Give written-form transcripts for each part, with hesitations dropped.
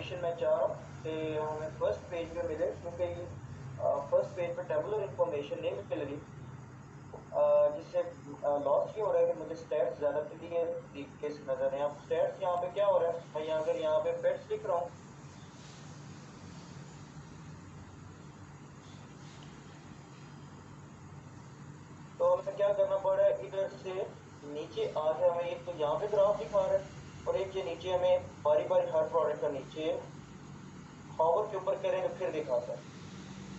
Information मैं चाह रहा हूँ कि हमें फर्स्ट पेज पे मिले, क्योंकि फर्स्ट पेज पे टेबुलर इंफॉर्मेशन नहीं मिल रही, जिससे लॉस ये हो रहा है कि मुझे स्टैट्स ज़्यादा क्लियर तरीके से नजर आए। आप स्टैट्स यहाँ पे क्या हो रहा है, मैं अगर यहाँ पे पेट्स लिख रहा हूँ तो हमें क्या करना पड़ रहा है, इधर से नीचे आके हमें एक तो यहाँ पे ग्राफ दिखा रहा है और एक ये नीचे हमें बारी बारी हर प्रोडक्ट का नीचे हॉवर के ऊपर करेंगे फिर दिखाता है।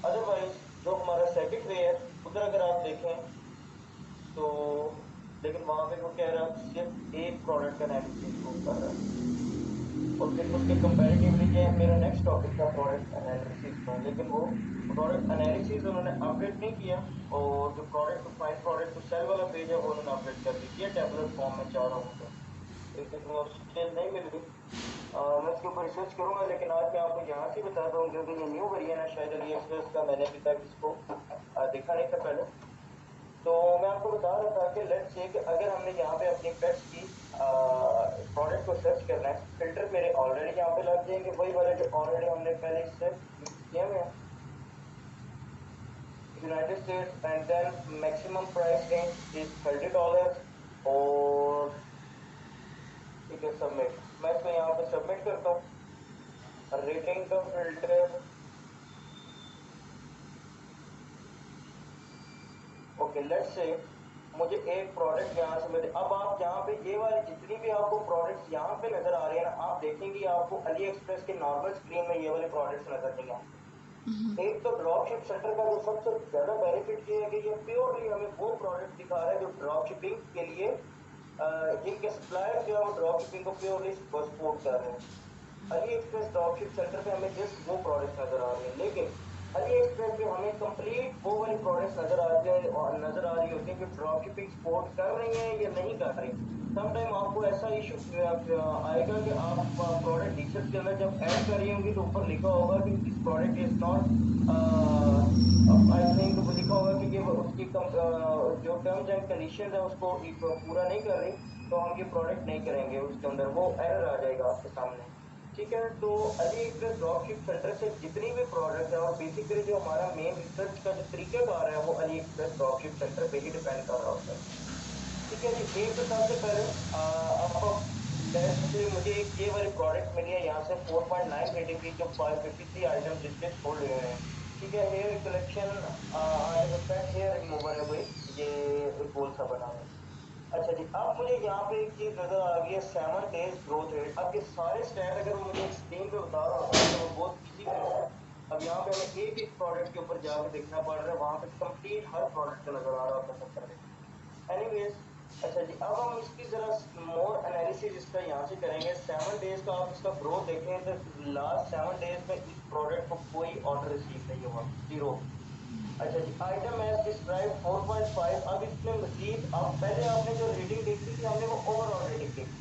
अदरवाइज जो हमारा सेकंड वे है उधर अगर आप देखें तो, लेकिन वहां पे वो कह रहा है सिर्फ एक प्रोडक्ट का एनालिसिस वो कर रहा है, और फिर उसके कंपैरेटिवली ये मेरा नेक्स्ट टॉपिक था प्रोडक्ट एनालिसिस का, लेकिन वो प्रोडक्ट एनालिसिस उन्होंने अपडेट नहीं किया, और जो product to find product to sell वाला पेज है वो उन्होंने अपडेट कर दी। ये टेबुलर फॉर्म में चाह रहा हूँ तो, लेकिन वो स्टिल नहीं मिल रही। मैं इसके ऊपर रिसर्च करूंगा, लेकिन आज मैं आपको यहाँ से बताता हूँ क्योंकि ये न्यू वेरिएंट है शायद अली एक्सप्रेस का, मैंने अभी तक इसको देखा नहीं था पहले। तो मैं आपको बता रहा था कि लेट्स से कि अगर हमने यहाँ पे अपनी पेट्स की प्रोडक्ट को सर्च करना है, फिल्टर मेरे ऑलरेडी यहाँ पे लग जाएंगे वही वाले जो ऑलरेडी हमने पहले सर्च किए हुए हैं, United States, and then maximum price range is $30, और ठीक है सबमिट। मैं इसको यहाँ पे सबमिट करता हूँ। रेटिंग का फिल्टर, ओके लेट्स से मुझे एक प्रोडक्ट यहाँ से मिले। अब आप यहाँ पे ये वाली जितनी भी आपको प्रोडक्ट्स यहाँ पे नजर आ रहे हैं ना, आप देखेंगे आपको अली एक्सप्रेस के नॉर्मल स्क्रीन में ये वाले प्रोडक्ट्स नजर नहीं आते। एक तो ड्रॉप शिप सेंटर का जो सबसे ज्यादा बेनिफिट ये है कि ये प्योरली हमें वो प्रोडक्ट दिखा रहा है जो ड्रॉप शिपिंग के लिए जिनके सप्लायर जो है वो ड्रॉप शिपिंग को प्योरली सपोर्ट कर रहे हैं। अली एक्सप्रेस ड्रॉपशिप सेंटर पे हमें जस्ट वो प्रोडक्ट्स नजर आ रहे हैं, लेकिन अली एक्सप्रेस पे हमें कंप्लीट वो वाली प्रोडक्ट्स नजर आते हैं और नजर आ रही होती है जो ड्रॉपशिपिंग सपोर्ट कर रही हैं या नहीं कर रही। समटाइम आपको ऐसा इशू आएगा कि आप प्रोडक्ट रिसर्च के अंदर जब ऐड कर रही होंगी तो ऊपर लिखा होगा कि this product is not, I think वो लिखा होगा कि ये उसकी जो टर्म्स एंड कंडीशन है उसको पूरा नहीं कर रही, तो हम ये प्रोडक्ट नहीं करेंगे, उसके अंदर वो एरर आ जाएगा आपके सामने। ठीक है, तो अली एक्सप्रेस ड्रॉपशिप सेंटर से जितनी भी प्रोडक्ट है, और बेसिकली जो हमारा मेन रिसर्च का जो तरीकाकार है वो अली एक्सप्रेस ड्रॉपशिप सेंटर पे ही डिपेंड कर रहा होता है। ठीक है जी, एक तो सबसे पहले आपको जैसे मुझे एक ये वाली प्रोडक्ट मिली है यहाँ से 4.9 रेटिंग की, जो 553 आइटम जिसके छोड़ हुए हैं। ठीक है, हेयर कलेक्शन पेट हेयर रिमूवर है कोई, ये एक गोल सा बना हुआ है। अच्छा जी, अब मुझे यहाँ पे एक चीज नजर आ गई है, 7 डेज ग्रोथ रेट। अब ये सारे स्टैट अगर वो मुझे स्क्रीन पे बता रहा होता है तो वो बहुत इजी है। अब यहाँ पे हमें एक एक प्रोडक्ट के ऊपर जाकर देखना पड़ रहा है, वहां पे कंप्लीट हर प्रोडक्ट का नजर आ रहा होता है सबसे पहले। एनीवेज, अच्छा जी, अब हम इसकी जरा मोर एनालिसिस इसका यहाँ से करेंगे। 7 डेज का आप इसका ग्रोथ देखें तो लास्ट 7 डेज में इस प्रोडक्ट को कोई ऑर्डर रिसीव नहीं हुआ, जीरो। अच्छा जी, आइटम एज डिस्क्राइब 4.5। अब इसमें मजीद आप पहले आपने जो रेटिंग देखी थी हमने वो ओवरऑल रेटिंग देखी,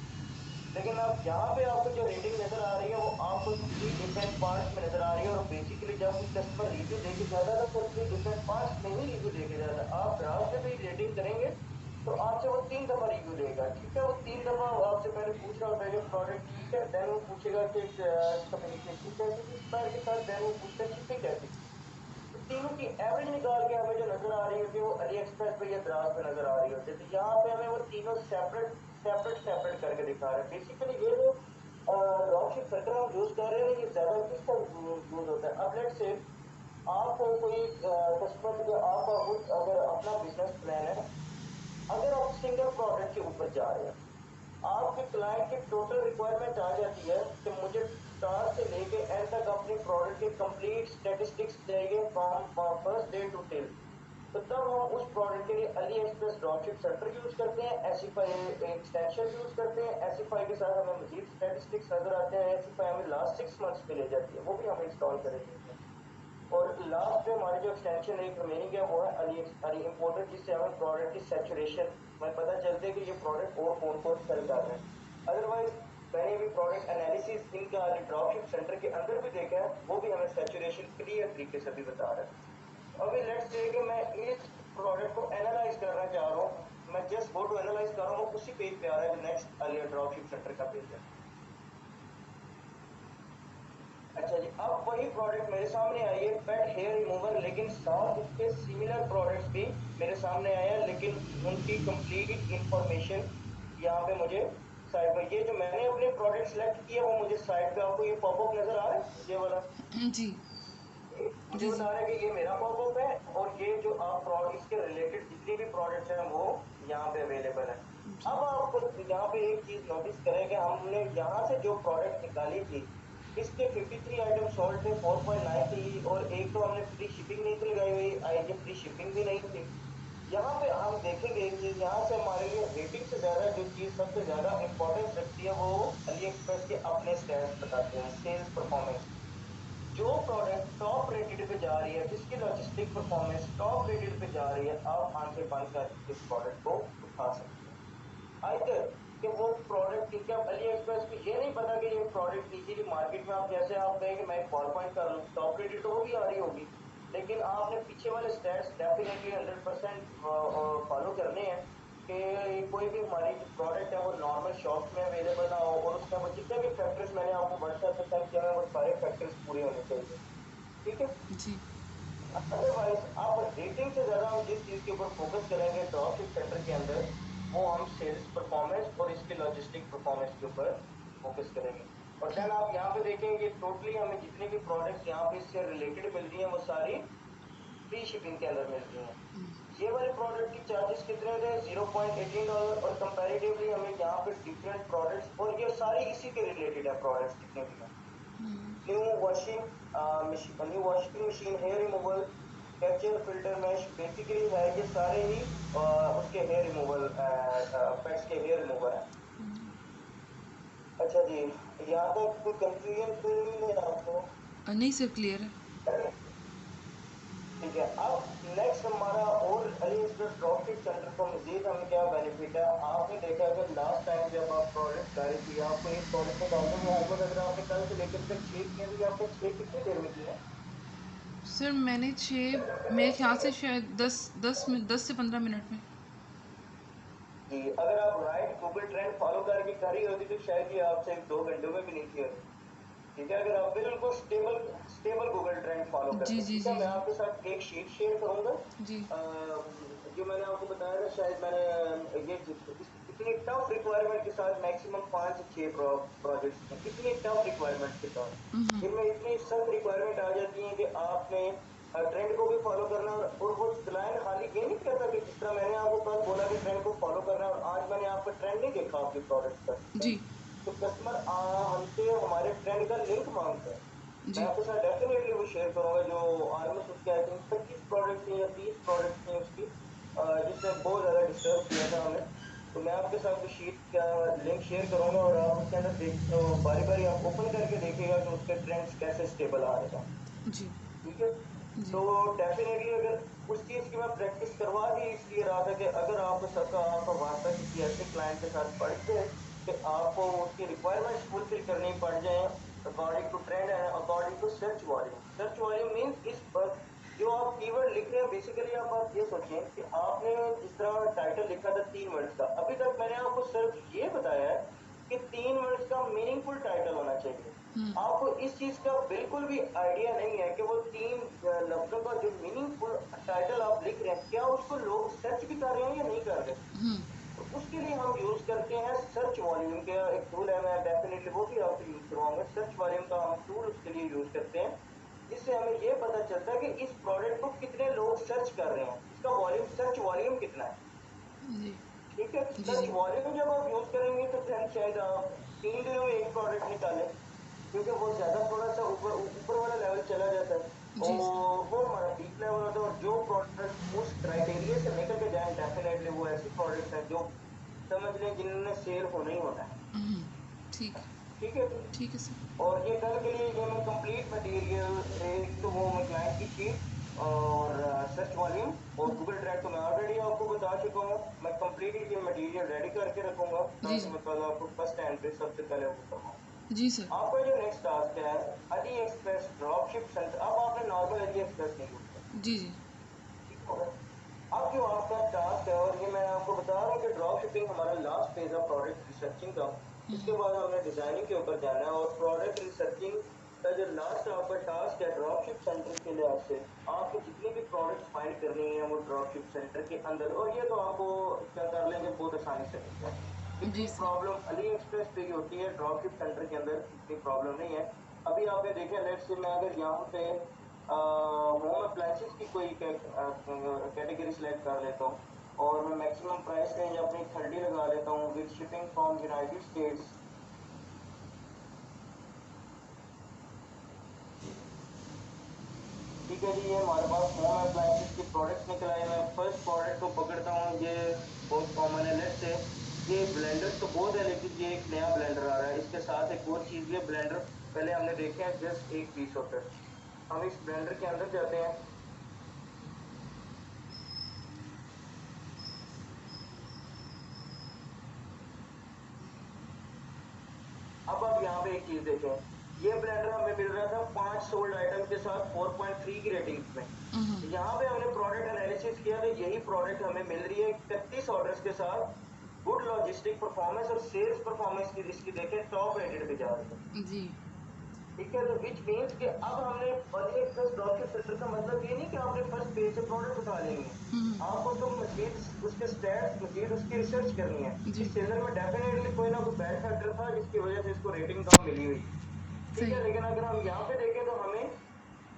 लेकिन अब यहाँ पे आपको जो रेटिंग नजर आ रही है वो आपको 3 डिफरेंट पार्ट्स में नजर आ रही है। और बेसिकली जब कोई कस्टमर रिव्यू देके जाता है तो 3 डिफरेंट पार्ट्स में ही रिव्यू देके जाता है। आप ग्राफ से भी रेटिंग करेंगे तो आपसे वो 3 दफा रिव्यू देगा। ठीक है, वो 3 दफा आपसे पहले पूछ रहा होता है कि प्रोडक्ट ठीक है, देन वो पूछेगा कि कम्युनिकेशन कैसी थी सप्लायर के साथ, देन वो पूछता है शिपिंग कैसी थी। तो तीनों की एवरेज निकाल के हमें जो नजर आ रही होती है वो अली एक्सप्रेस पे या द्रास पे नजर आ रही होती है। तो यहाँ पे हमें वो तीनों सेपरेट सेपरेट सेपरेट करके दिखा रहे हैं। बेसिकली ये जो ड्रॉपशिप सेंटर हम यूज कर रहे हैं ये ज्यादा किसका यूज होता है। अब लेट्स से आप कोई कस्टमर जो आपका खुद अगर अपना बिजनेस प्लान है, अगर आप सिंगल प्रोडक्ट के ऊपर जा रहे हैं, आपके क्लाइंट की टोटल रिक्वायरमेंट आ जाती है कि मुझे स्टार्ट से लेके एंड तक अपने प्रोडक्ट के कंप्लीट स्टैटिस्टिक्स चाहिए from first day to till, तो तब हम उस प्रोडक्ट के लिए AliExpress dropship centre use करते हैं, एसीफाई एक्सटेंशन यूज करते हैं। एसीफाई के साथ हमें मजीद स्टैटिस्टिक्स नजर आते हैं, एसीफाई हमें लास्ट 6 मंथ्स पे ले जाती है, वो भी हम इंस्टॉल करेंगे। और लास्ट पे हमारी जो एक्सटेंशन एक रिमेनिंग है वो है अली इंपोर्टेड, जिससे हमें प्रोडक्ट की सैचुरेशन में पता चलता है कि ये प्रोडक्ट और कौन कौन सेल कर रहे हैं। अदरवाइज मैंने भी प्रोडक्ट एनालिसिस इनका ड्रॉपशिप सेंटर के अंदर भी देखा है, वो भी हमें सैचुरेशन क्लियर तरीके से भी बता रहा है। अभी लेट्स से कि मैं इस प्रोडक्ट को एनालाइज करना चाह रहा हूँ, मैं जस्ट गो टू एनालाइज कर रहा हूँ, उसी पेज पे आ रहा है जो नेक्स्ट अली ड्रॉपशिप सेंटर का पेज है। अब वही प्रोडक्ट मेरे सामने आई है, पेट हेयर रिमूवर, लेकिन साथ उसके सिमिलर प्रोडक्ट्स भी मेरे सामने आए हैं, लेकिन उनकी कंप्लीट इंफॉर्मेशन यहाँ पे मुझे साइड पे, ये जो मैंने अपने प्रोडक्ट सेलेक्ट किया वो मुझे साइड पे आपको ये पॉपअप नजर आ रहा है, ये वाला जी मुझे जी बता जी रहा है कि ये मेरा पॉपअप है, और ये जो आप प्रोडक्ट्स के रिलेटेड जितनी भी प्रोडक्ट्स हैं वो यहाँ पे अवेलेबल है। जी। अब आप यहाँ पे एक चीज नोटिस करें कि हमने यहाँ से जो प्रोडक्ट निकाली थी, इसके 53 आइटम सोल्ड थे 4.93, और एक तो हमने फ्री शिपिंग नहीं थी लगाई हुई, आई ये फ्री शिपिंग भी नहीं थी। यहाँ पे हम देखेंगे एक चीज, यहाँ से हमारे लिए रेटिंग से ज्यादा जो चीज सबसे ज्यादा इंपॉर्टेंस रखती है वो अली एक्सप्रेस के अपने स्टैट्स बताते हैं, सेल्स परफॉर्मेंस। जो प्रोडक्ट टॉप रेटेड पे जा रही है, जिसकी लॉजिस्टिक परफॉर्मेंस टॉप रेटेड पे जा रही है, आप आंखें बंद कर इस प्रोडक्ट को उठा सकते हैं। आइदर कि वो प्रोडक्ट, क्योंकि आप अली एक्सप्रेस को ये नहीं पता कि ये प्रोडक्ट इजीली मार्केट में, आप जैसे आप कहें कि मैं एक पावर पॉइंट कर लूँ, टॉप रेटेड तो वो भी आ रही होगी, लेकिन आपने पीछे वाले स्टैट्स डेफिनेटली 100% फॉलो करने हैं कि कोई भी हमारी जो प्रोडक्ट है वो नॉर्मल शॉप्स में अवेलेबल ना हो, और उसके ऊपर जितने भी फैक्टर्स मैंने आपको व्हाट्सएप पे सेंड किया है वो सारे फैक्टर्स पूरे होने चाहिए, ठीक है। जी अदरवाइज आप रेटिंग से ज्यादा हम जिस चीज के ऊपर फोकस करेंगे ड्रॉप शिप सेंटर के अंदर, वो हम सेल्स परफॉर्मेंस और इसके लॉजिस्टिक परफॉर्मेंस के ऊपर फोकस करेंगे। और देन आप यहाँ पे देखेंगे टोटली हमें जितनी भी प्रोडक्ट्स यहाँ पे इससे रिलेटेड मिल रही हैं वो सारी फ्री शिपिंग के अंदर मिल रही हैं। ये वाले प्रोडक्ट की चार्जेस कितने थे, $0.18, और कंपैरेटिवली हमें यहाँ पे डिफरेंट प्रोडक्ट्स, और ये सारी इसी के रिलेटेड है प्रोडक्ट्स जितने भी हैं। New washing machine, hair removal, catcher, filter mesh, basically है ये सारे ही उसके हेयर रिमूवल, पेट्स के हेयर रिमूवर है। अच्छा जी, यहाँ तक कोई कंफ्यूजन तो नहीं है आपको? नहीं सर, क्लियर है। ठीक है, अब नेक्स्ट हमारा और अली एक्सप्रेस ड्रॉपशिप सेंटर को मजीद हमें क्या बेनिफिट है, आपने देखा कि लास्ट टाइम जब आप प्रोडक्ट लाई थी, आपको एक प्रोडक्ट निकाल दूंगी मोहम्मद, अगर आपने कल से लेकर तक 6 किए तो आपने 6 कितनी देर में किए हैं? सर मैंने 6, मेरे ख्याल से शायद 10 से 15 मिनट में। जी, अगर आप राइट गूगल ट्रेंड फॉलो करके करी होती तो शायद ये आपसे 2 घंटों में भी नहीं की होती। ठीक है, अगर आप बिल्कुल stable stable Google trend follow जी करते हैं। जी ठीक है, जी मैं जी आपके साथ एक शीट शेयर करूंगा, जी जो मैंने आपको बताया था, शायद मैंने ये इतनी टफ रिक्वायरमेंट के साथ मैक्सिमम 5 से 6 प्रोजेक्ट्स थे, इतनी टफ रिक्वायरमेंट के साथ, जिनमें इतनी सख्त रिक्वायरमेंट आ जाती है कि आपने ट्रेंड को भी फॉलो करना, और वो क्लाइंट खाली ये नहीं कहता कि जिस तरह मैंने आपको कल बोला कि ट्रेंड को फॉलो करना, और आज मैंने आपका ट्रेंड नहीं देखा आपके प्रोडक्ट का, जी तो कस्टमर हमसे हमारे ट्रेंड का लिंक मांगता है। मैं जी आपके साथ डेफिनेटली वो शेयर करूंगा, जो ऑलमोस्ट उसके आई थिंक 25 प्रोडक्ट्स थे या 30 प्रोडक्ट्स थे उसकी, जिसने बहुत ज्यादा डिस्टर्ब किया था हमें। तो मैं आपके साथ वो शीट का लिंक शेयर करूंगा, और आप उसके अंदर देख, बारी बारी आप ओपन करके देखिएगा कि उसके ट्रेंड्स कैसे स्टेबल आ रहे हैं। जी ठीक है, जी तो डेफिनेटली अगर उस चीज की मैं प्रैक्टिस करवा ही इसलिए रहा था कि अगर आप सबका आपका वास्ता किसी ऐसे क्लाइंट के साथ पड़ जाए कि आपको उसकी रिक्वायरमेंट्स फुलफिल करनी पड़ जाए according to trend and according to search volume means इस पर जो आप कीवर्ड लिख रहे हैं, बेसिकली आप ये सोचें कि आपने जिस तरह टाइटल लिखा था 3 वर्ड्स का, अभी तक मैंने आपको सिर्फ ये बताया है कि 3 वर्ड्स का मीनिंगफुल टाइटल होना चाहिए। आपको इस चीज का बिल्कुल भी आइडिया नहीं है कि वो 3 लफ्जों का जो मीनिंगफुल टाइटल आप लिख रहे हैं, क्या उसको लोग सर्च भी कर रहे हैं या नहीं कर रहे। तो उसके लिए हम यूज करते हैं सर्च वॉल्यूम का एक टूल है, मैं डेफिनेटली वो भी आपको यूज करवाऊंगा। सर्च वॉल्यूम का हम टूल उसके लिए यूज करते हैं, जिससे हमें ये पता चलता है कि इस प्रोडक्ट को कितने लोग सर्च कर रहे हैं, इसका वॉल्यूम, सर्च वॉल्यूम कितना है। जी ठीक है, जी सर्च जी वॉल्यूम जब आप यूज करेंगे तो फिर शायद आप 3 दिनों में एक प्रोडक्ट निकालें, क्योंकि वो ज्यादा थोड़ा सा ऊपर ऊपर वाला लेवल चला जाता है, जी सर और वो हमारा डीप लेवल होता है। और जो प्रोडक्ट उस क्राइटेरिया से निकल के जाए, डेफिनेटली वो ऐसे प्रोडक्ट्स हैं जो समझ लें जिनमें सेल होना ही होना है। ठीक है। ठीक है, ठीक है सर। और ये कल के लिए ये मैं कंप्लीट मटेरियल, एक तो वो मैं क्लाइंट की शीट और सर्च वॉल्यूम और गूगल ट्रैक तो मैं ऑलरेडी आपको बता चुका हूँ, मैं कंप्लीट ये मटेरियल रेडी करके रखूंगा जी ताकि जी मैं कल आपको फर्स्ट टाइम पे सबसे पहले वो करवाऊँ। जी सर। आपका जो नेक्स्ट टास्क है अली एक्सप्रेस ड्रॉपशिप सेंटर, अब आपने नॉर्मल अली एक्सप्रेस नहीं यूज करना, जी जी ठीक होगा। अब जो आपका टास्क है, और ये मैं आपको बता रहा हूँ कि ड्रॉप शिपिंग हमारा लास्ट फेज है प्रोडक्ट रिसर्चिंग का, इसके बाद हमने डिजाइनिंग के ऊपर जाना है, और प्रोडक्ट रिसर्चिंग का जो लास्ट आपका टास्क है ड्रॉपशिप सेंटर के लिहाज से आपको जितनी भी प्रोडक्ट्स फाइंड करनी है वो ड्रॉपशिप सेंटर के अंदर, और ये तो आपको क्या कर लेंगे बहुत आसानी से मिल जाए। जी इतनी सर। प्रॉब्लम अली एक्सप्रेस पे ही होती है, ड्रॉपशिप सेंटर के अंदर इतनी प्रॉब्लम नहीं है। अभी आपने देखे लेट्स से मैं अगर यहाँ पे होम अप्लायंसेस की कोई कैटेगरी सिलेक्ट कर लेता हूँ और मैं मैक्सिमम प्राइस रेंज अपनी 30 लगा लेता हूँ with shipping from United states. ठीक है जी, ये हमारे पास होम अप्लायंसेस के प्रोडक्ट्स निकल आए। मैं फर्स्ट प्रोडक्ट को पकड़ता हूँ, ये बहुत कॉमन है। लेट्स से ये ब्लेंडर तो बहुत है लेकिन ये एक नया ब्लेंडर आ रहा है, इसके साथ एक और चीज़, ये ब्लेंडर पहले हमने देखे हैं जस्ट एक पीस होता है। हम इस ब्लेंडर के अंदर जाते हैं। अब आप यहाँ पे एक चीज़ देखें, ये ब्लेंडर हमें मिल रहा था 5 सोल्ड आइटम के साथ 4.3 की रेटिंग्स में। यहाँ पे हमने प्रोडक्ट एनालिसिस किया तो यही प्रोडक्ट हमें मिल रही है 31 ऑर्डर्स के साथ, गुड लॉजिस्टिक परफॉर्मेंस और सेल्स परफॉर्मेंस की इसकी देखें टॉप रेटेड पे जा रही है। जी। ठीक है, तो विच मीन्स कि अब हमने अली एक्सप्रेस ड्रॉपशिप सेंटर का मतलब ये नहीं कि आपने फर्स्ट पेज से प्रोडक्ट उठा लेंगे, आपको तो मजीद उसके स्टैट्स, मजीद उसकी रिसर्च करनी है। जी इस सीजन में डेफिनेटली कोई ना कोई बैड फैक्टर था जिसकी वजह से इसको रेटिंग कम मिली हुई। ठीक सही। है, लेकिन अगर हम यहाँ पे देखें तो हमें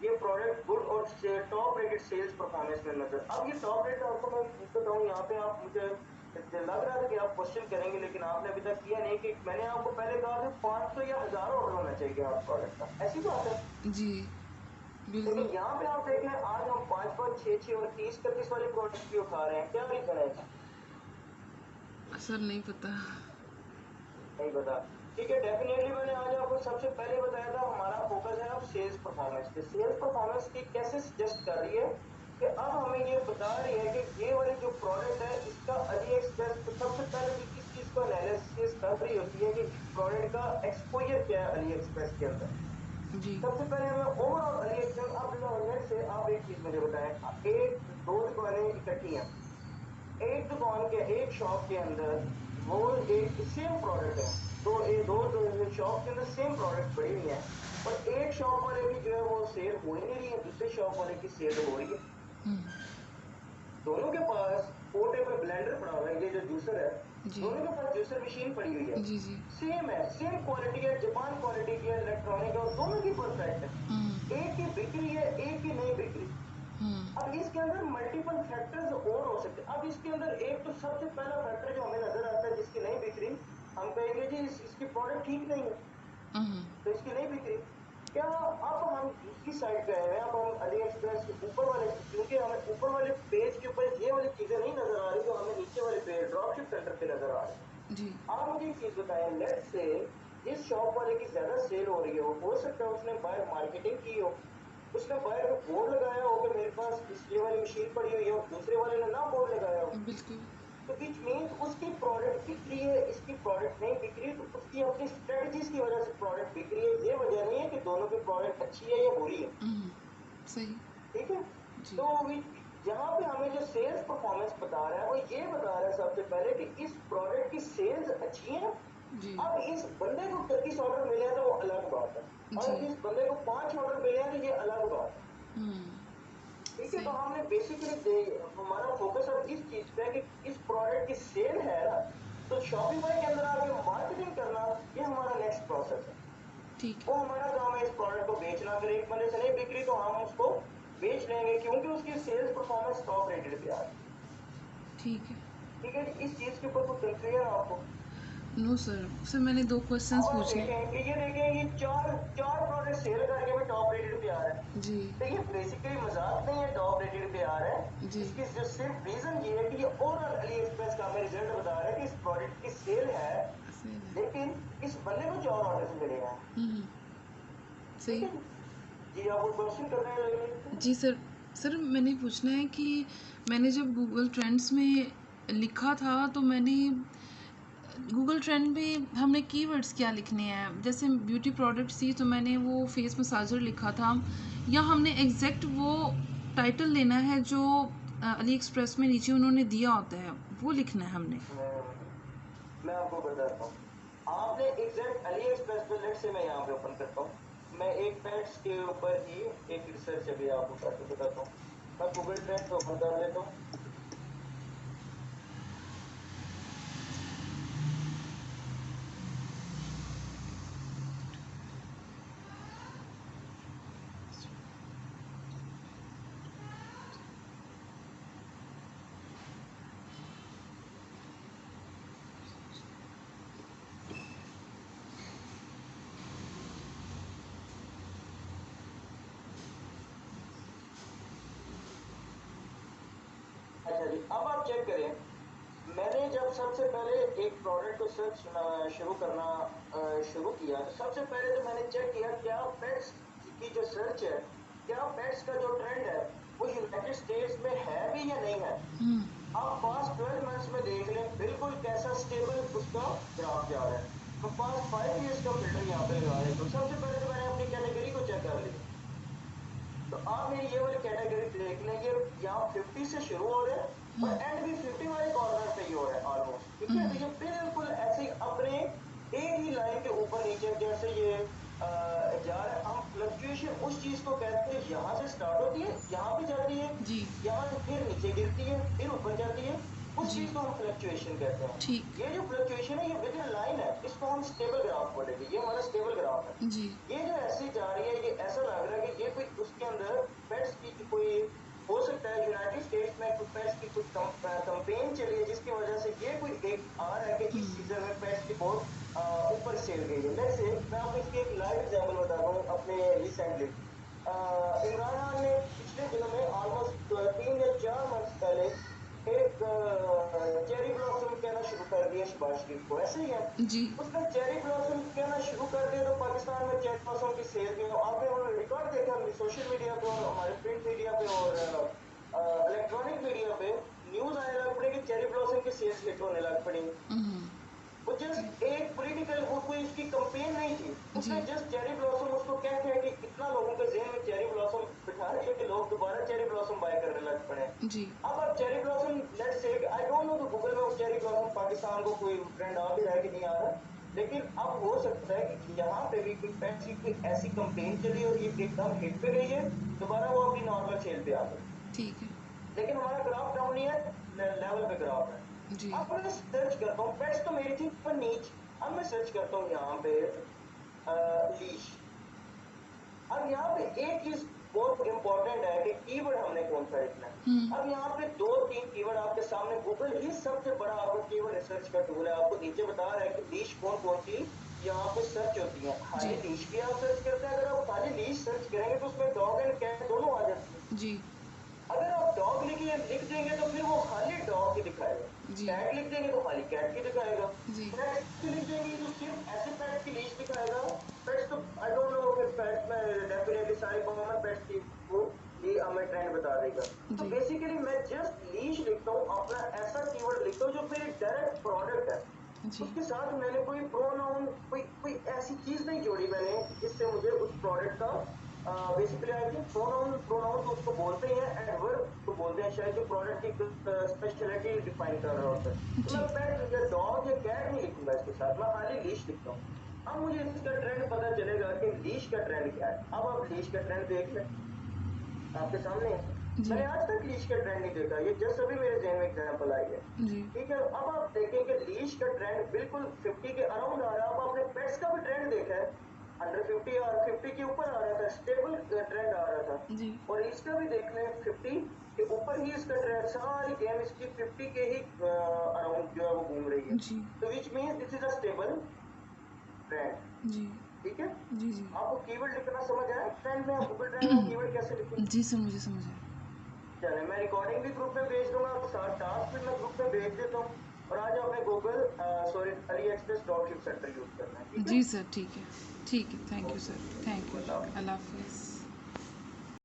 ये प्रोडक्ट गुड और टॉप रेटेड सेल्स परफॉर्मेंस में नजर। अब ये टॉप रेट आपको मैं बताऊँ, यहाँ पे आप मुझे लग रहा था कि आप क्वेश्चन करेंगे लेकिन आपने अभी तक किया नहीं, कि मैंने आपको पहले कहा था 500 या 1000 ऑर्डर होना चाहिए आप प्रोडक्ट का, ऐसी बात है। जी लेकिन बिल्कुल। यहाँ पे आप देखें आज हम 5 6 और 30 31 वाली प्रोडक्ट भी उठा रहे हैं, क्या रीजन है इसका? सर नहीं पता। नहीं पता। ठीक है, डेफिनेटली मैंने आज आपको सबसे पहले बताया था हमारा फोकस है अब सेल्स परफॉर्मेंस पे। सेल्स परफॉर्मेंस की कैसे सजेस्ट कर रही है कि अब हमें ये बता रही है कि ये वाली जो प्रोडक्ट है इसका अली एक्सप्रेस तो सबसे पहले तो किस चीज को एनालिसिस कर रही होती है कि इस प्रोडक्ट का एक्सपोजर क्या है अली एक्सप्रेस के अंदर। जी। सबसे पहले हमें ओवरऑल अली एक्सप्रेस, अब लेट से आप एक चीज मुझे बताएं, एक दो दुकानें इकट्ठी हैं, एक दुकान के एक शॉप के अंदर वो एक सेम प्रोडक्ट है, दो शॉप के अंदर सेम प्रोडक्ट पड़ी हुई है, और एक शॉप वाले की जो है वो सेल हो ही नहीं रही है, दूसरे शॉप वाले की सेल हो रही है। दोनों के पास पोर्टेबल ब्लेंडर पड़ा हुआ है, ये जो जूसर है, जी दोनों के पास जूसर मशीन पड़ी हुई है, जी जी। सेम है, सेम क्वालिटी है, जापान क्वालिटी की है, इलेक्ट्रॉनिक है, और दोनों की परफेक्ट है। एक की बिक्री है, एक की नहीं बिक्री। अब इसके अंदर मल्टीपल फैक्टर्स और हो सकते हैं। अब इसके अंदर एक तो सबसे पहला फैक्टर जो हमें नजर आता है जिसकी नहीं बिक्री, हम कहेंगे जी इसकी प्रोडक्ट ठीक नहीं है तो इसकी नहीं बिक्री। क्या अब हम दूसरी साइड पे आए हैं, अब हम अली एक्सप्रेस के ऊपर वाले, क्योंकि हमें ऊपर वाले पेज के ऊपर ये वाली चीजें नहीं नजर आ रही जो हमें नीचे वाले पेज ड्रॉपशिप सेंटर पे नजर आ रही। जी आप मुझे एक चीज बताएं, लेट्स से जिस शॉप वाले की ज्यादा सेल हो रही हो सकता है उसने बाहर मार्केटिंग की हो, उसने बाहर में बोर्ड लगाया हो कि मेरे पास इस ये वाली मशीन पड़ी हुई है, और दूसरे वाले ने ना बोर्ड लगाया हो, बिल्कुल। तो विच मीन्स उसकी प्रोडक्ट बिक रही है, इसकी प्रोडक्ट नहीं बिक रही, तो उसकी अपनी स्ट्रेटजीज की वजह से प्रोडक्ट बिक रही है, ये वजह नहीं है कि दोनों की प्रोडक्ट अच्छी है या बुरी है। सही। ठीक है, जी तो यहाँ पे हमें जो सेल्स परफॉर्मेंस बता रहा है वो ये बता रहा है सबसे पहले कि इस प्रोडक्ट की सेल्स अच्छी है। जी अब इस बंदे को 31 ऑर्डर मिले हैं तो वो अलग बात है, जी। और इस बंदे को 5 ऑर्डर मिले हैं तो ये अलग बात है। ठीक है, तो सही। हमने बेसिकली हमारा फोकस अब इस चीज पे है कि इस प्रोडक्ट की सेल है ना, तो शॉपिफाई के अंदर आके मार्केटिंग करना ये हमारा नेक्स्ट प्रोसेस है। ठीक वो है। हमारा काम है इस प्रोडक्ट को बेचना। अगर एक बंदे से नहीं बिक्री तो हम उसको बेच लेंगे क्योंकि उसकी सेल्स परफॉर्मेंस टॉप रेटेड पे आ रही है। ठीक है। ठीक है, इस चीज के ऊपर कुछ कंफ्यूजन है आपको? नो सर, सर मैंने 2 क्वेश्चंस अब आप पूछने। देखें कि ये देखें, ये चार चार प्रोडक्ट सेल करके भी टॉप रेटेड पे आ रहा है। जी तो ये बेसिकली मजाक नहीं है, टॉप रेटेड पे आ रहा है। जी। इसकी जो सिर्फ रीजन ये है कि ये ओवरऑल अली एक्सप्रेस का हमें रिजल्ट बता रहा है कि इस प्रोडक्ट की सेल है, सही है। लेकिन इस बंदे को 4 ऑर्डर मिले हैं। ठीक सही। है जी, आप कोई क्वेश्चन कर रहे हैं? जी सर। सर मैंने पूछना है कि मैंने जब गूगल ट्रेंड्स में लिखा था तो मैंने गूगल ट्रेंड में हमने कीवर्ड्स क्या लिखने हैं, जैसे ब्यूटी प्रोडक्ट्स थी तो मैंने वो फेस मसाजर लिखा था, या हमने एग्जैक्ट वो टाइटल लेना है जो अली एक्सप्रेस में नीचे उन्होंने दिया होता है वो लिखना है हमने। मैं आपको बताता हूँ, आपने एग्जैक्ट अली एक्सप्रेस पे लेट से मैं यहाँ पे ओपन करता हूँ, मैं एक पेट्स के ऊपर ही एक रिसर्च अभी आपको करके बताता हूँ। मैं गूगल ट्रेंड्स ओपन कर लेता हूँ। अच्छा जी, अब आप चेक करें, मैंने जब सबसे पहले एक प्रोडक्ट को सर्च शुरू करना शुरू किया, तो सबसे पहले तो मैंने चेक किया क्या पेट्स की जो सर्च है, क्या पेट्स का जो ट्रेंड है वो यूनाइटेड स्टेट्स में है भी या नहीं है। आप पास्ट 12 मंथ्स में देख लें बिल्कुल कैसा स्टेबल उसका ग्राफ जा रहा है। मैं पास्ट 5 ईयर्स का फिल्टर यहाँ पे लगा देता हूँ। सबसे पहले तो मैंने अपनी कैटेगरी को चेक कर लिया, तो आप मेरी ये वाली कैटेगरी देख लेंगे, यहाँ 50 से शुरू हो रहे हैं और एंड भी 50 वाले कॉर्नर पे ही हो रहा है ऑलमोस्ट, ठीक है। तो ये बिल्कुल ऐसे ही अपने एक ही लाइन के ऊपर नीचे जैसे ये जा रहा है। हम फ्लक्चुएशन उस चीज को कहते हैं, यहाँ से स्टार्ट होती है, यहाँ पे जाती है, जी यहाँ से फिर नीचे गिरती है, फिर ऊपर जाती है, उस जी चीज को हम फ्लक्चुएशन कहते हैं। ठीक ये जो फ्लक्चुएशन है ये विद इन लाइन है, इसको हम स्टेबल ग्राफ बोलेंगे। ये हमारा स्टेबल ग्राफ है। जी ये जो ऐसे जा रही है, ये ऐसा लग रहा है कि ये कोई उसके अंदर पेट्स की कोई हो सकता है यूनाइटेड स्टेट्स में कोई पेट्स की कोई कंपेन चली है, जिसकी वजह से ये कोई एक आ रहा है कि इस सीजन में पेट्स की बहुत ऊपर सेल गई है। लेट्स से मैं आपको इसकी एक लाइव एग्जांपल बताता हूँ अपने रिसेंटली। इमरान खान ने पिछले दिनों में ऑलमोस्ट 3 या 4 मंथ्स पहले एक चेरी ब्लॉसम कहना शुरू कर दिया शहबाज शरीफ को, ऐसे ही है। जी उसने चेरी ब्लॉसम कहना शुरू कर दिया तो पाकिस्तान में चेरी ब्लॉसम की सेल भी, आपने वो रिकॉर्ड देखा सोशल मीडिया पे और हमारे प्रिंट मीडिया पे और इलेक्ट्रॉनिक मीडिया पे न्यूज आने लग पड़ी कि चेरी ब्लॉसम की सेल्स हिट होने लग पड़ी। वो जस्ट एक पॉलिटिकल, वो कोई उसकी कंपेन नहीं थी, उसने जी जस्ट चेरी ब्लॉसम उसको क्या किया कि इतना लोगों के ज़हन में चेरी ब्लॉसम बिठा दिया कि लोग दोबारा चेरी ब्लॉसम बाय करने लग पड़े। जी अब आप cherry blossom let's say, I don't know तो गूगल में वो चेरी ब्लॉसम पाकिस्तान को कोई ट्रेंड आ भी रहा है कि नहीं आ रहा, लेकिन अब हो सकता है कि यहाँ पे भी कोई पेट्स की कोई ऐसी कंपेन चली और ये एकदम हिट पे गई है, दोबारा वो अपनी नॉर्मल सेल पे आ गई। ठीक है लेकिन हमारा ग्राफ डाउन नहीं है, लेवल पे ग्राफ है। जी अब मैं सर्च करता हूँ, पेट्स तो मेरी थी पर नीच। अब मैं सर्च करता हूँ यहाँ पे लीश। अब यहाँ पे एक चीज बहुत इंपॉर्टेंट है कि कीवर्ड हमने कौन सा लिखना है। अब यहाँ पे 2-3 कीवर्ड आपके सामने, गूगल ही सबसे बड़ा आपको कीवर्ड रिसर्च का टूल है, आपको नीचे बता रहा है कि लीश कौन कौन सी यहाँ पे सर्च होती है। खाली जी लीश की आप सर्च करते हैं, अगर आप खाली लीश सर्च करेंगे तो उसमें डॉग एंड कैट दोनों आ जाती है। जी अगर आप डॉग लिख देंगे तो फिर वो खाली डॉग की दिखाएगा, जी कैट लिख देंगे तो खाली कैट की दिखाएगा, जी पेट्स लिख देंगे तो सिर्फ ऐसे पेट्स की लिस्ट दिखाएगा। पेट्स तो आई डोंट नो कि पेट्स में डेफिनेटली सारे कॉमन पेट्स की वो ये हमें ट्रेंड बता देगा। तो जी बेसिकली मैं जस्ट लीश लिखता हूँ, अपना ऐसा कीवर्ड लिखता हूँ जो मेरी डायरेक्ट प्रोडक्ट है, जी उसके साथ मैंने कोई प्रोनाउन कोई ऐसी चीज नहीं जोड़ी मैंने जिससे मुझे उस प्रोडक्ट का बेसिकली आई थिंक प्रोनाउन तो उसको बोलते ही हैं, एडवर्ब तो बोलते हैं शायद, जो प्रोडक्ट की स्पेशलिटी डिफाइन कर रहा होता है। तो जी मैं पेट या डॉग या कैट नहीं लिखूंगा इसके साथ, मैं खाली लीश लिखता हूँ। अब मुझे इसका ट्रेंड पता चलेगा कि लीश का ट्रेंड क्या है। अब आप लीश का ट्रेंड देख लें, आपके सामने है। जी मैंने आज तक लीश का ट्रेंड नहीं देखा, ये जस्ट अभी मेरे जहन में एग्जांपल आई है, जी ठीक है। अब आप देखें कि लीश का ट्रेंड बिल्कुल 50 के अराउंड आ रहा है। अब आपने पेट्स का भी ट्रेंड देखा है, अंडर 50 और 50 के ऊपर आ रहा था, स्टेबल ट्रेंड आ रहा था। जी और इसका भी देख लें 50 के ऊपर ही इसका ट्रेंड, सारी गेम इसकी 50 के ही अराउंड जो है वो घूम रही है। जी तो which means this is a stable trend, जी ठीक है। जी जी आपको कीवर्ड लिखना समझ आया, ट्रेंड में गूगल ट्रेंड में कीवर्ड कैसे लिखें। जी सर मुझे समझ आया चले, मैं रिकॉर्डिंग भी ग्रुप में भेज दूंगा, साथ टास्क भी मैं ग्रुप में भेज देता हूँ। और आज हमें Google sorry AliExpress dropship centre use करना है, ठीक है। जी सर ठीक है thank you okay, sir thank you अल्लाह हाफिज़। अल्लाह हाफिज़